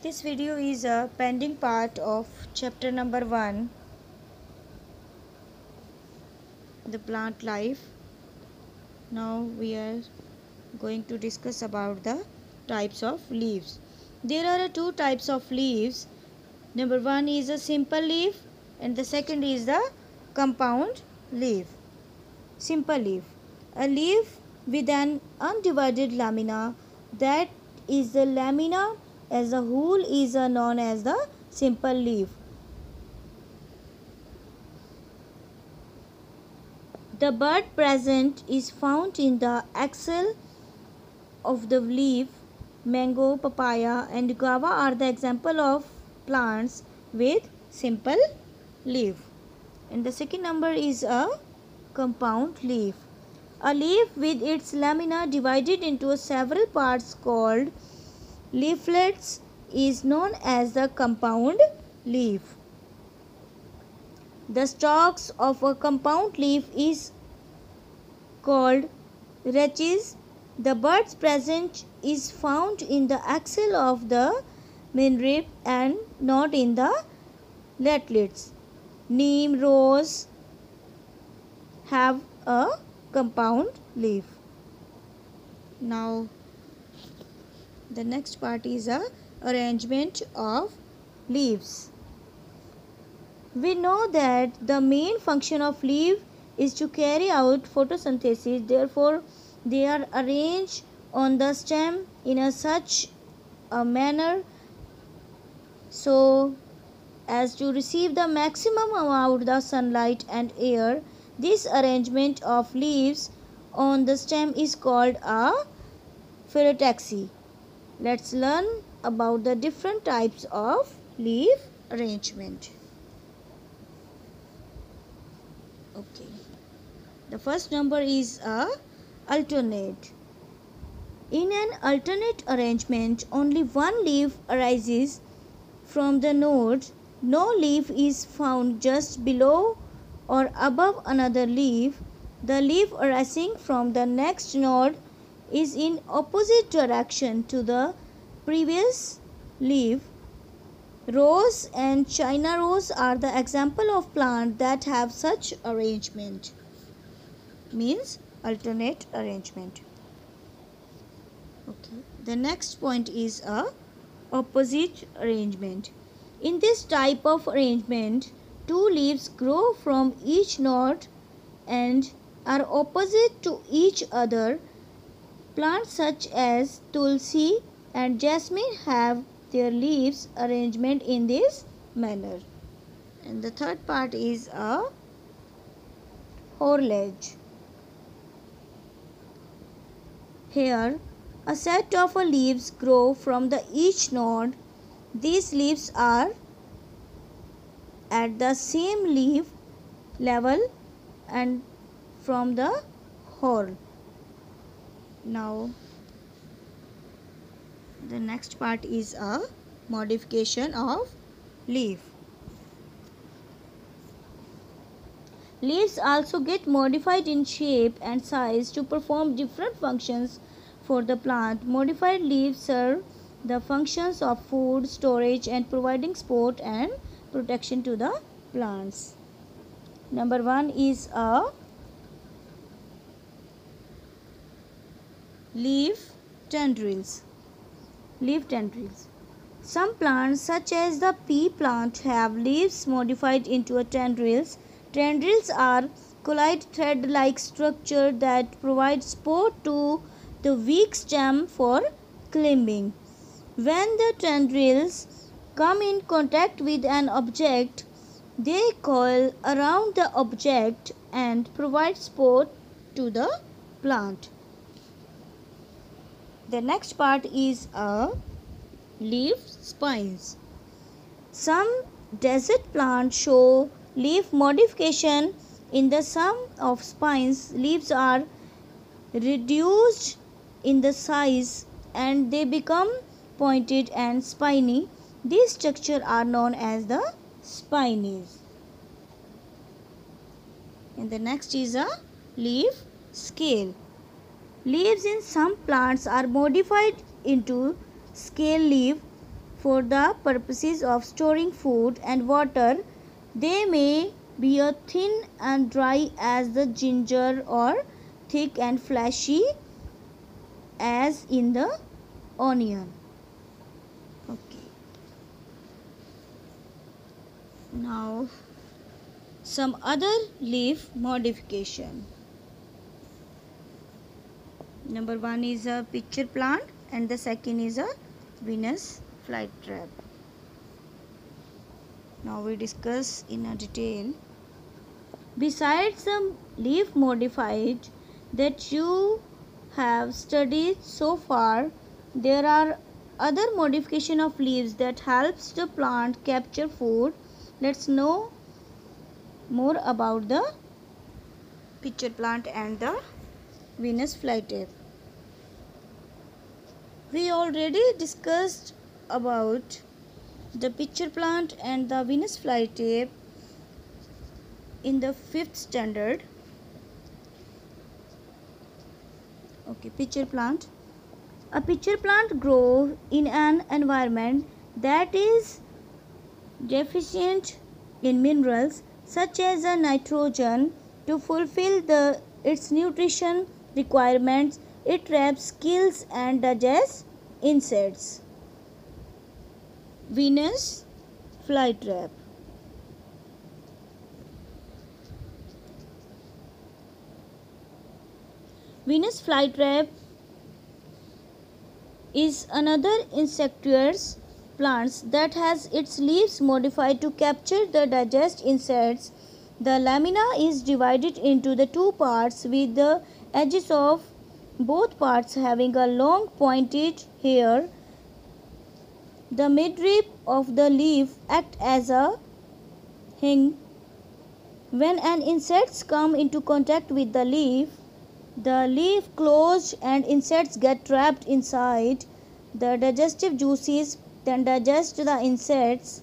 This video is a pending part of chapter number 1, the plant life. Now we are going to discuss about the types of leaves. There are two types of leaves. Number 1 is a simple leaf and the second is the compound leaf. Simple leaf. A leaf with an undivided lamina, that is the lamina as a whole is known as the simple leaf. The bud present is found in the axil of the leaf. Mango, papaya and guava are the example of plants with simple leaf. And the second number is a compound leaf. A leaf with its lamina divided into several parts called leaflets is known as the compound leaf. The stalks of a compound leaf is called rachis. The buds present is found in the axil of the midrib and not in the leaflets. Neem, rose have a compound leaf. Now the next part is a arrangement of leaves. We know that the main function of leaf is to carry out photosynthesis. Therefore, they are arranged on the stem in such a manner so as to receive the maximum amount of sunlight and air. This arrangement of leaves on the stem is called a phyllotaxy. Let's learn about the different types of leaf arrangement. Okay. The first number is a alternate. In an alternate arrangement, only one leaf arises from the node. No leaf is found just below or above another leaf. The leaf arising from the next node is in opposite direction to the previous leaf. Rose and China rose are the example of plants that have such arrangement. Means alternate arrangement. Okay. The next point is a opposite arrangement. In this type of arrangement, two leaves grow from each node and are opposite to each other. Plants such as tulsi and jasmine have their leaves arrangement in this manner. And the third part is a horologe. Here a set of leaves grow from the each node. These leaves are at the same leaf level and from the whorl. Now the next part is a modification of leaf. Leaves also get modified in shape and size to perform different functions for the plant. Modified leaves serve the functions of food, storage and providing support and protection to the plants. Number 1 is a leaf tendrils. Leaf tendrils. Some plants such as the pea plant have leaves modified into tendrils. Tendrils are colloid thread-like structure that provide support to the weak stem for climbing. When the tendrils come in contact with an object, they coil around the object and provide support to the plant. The next part is a leaf spines. Some desert plants show leaf modification. In the sum of spines, leaves are reduced in the size and they become pointed and spiny. These structures are known as the spines. And the next is a leaf scale. Leaves in some plants are modified into scale leaf. for the purposes of storing food and water. They may be as thin and dry as the ginger or thick and fleshy as in the onion. Okay. Now some other leaf modification. Number 1 is a pitcher plant and the second is a Venus flytrap. Now we discuss in a detail. Besides some leaf modified that you have studied so far, there are other modification of leaves that helps the plant capture food. Let's know more about the pitcher plant and the Venus flytrap. We already discussed about the pitcher plant and the Venus flytrap in the 5th standard. Okay, pitcher plant. A pitcher plant grows in an environment that is deficient in minerals such as nitrogen. To fulfill its nutrition requirements, it traps, kills and digests insects. Venus flytrap. Venus flytrap is another insectivorous plant that has its leaves modified to capture the digest insects. The lamina is divided into the two parts with the edges of both parts having a long pointed hair. The midrib of the leaf acts as a hinge. When an insect comes into contact with the leaf closes and insects get trapped inside. The digestive juices then digest the insects.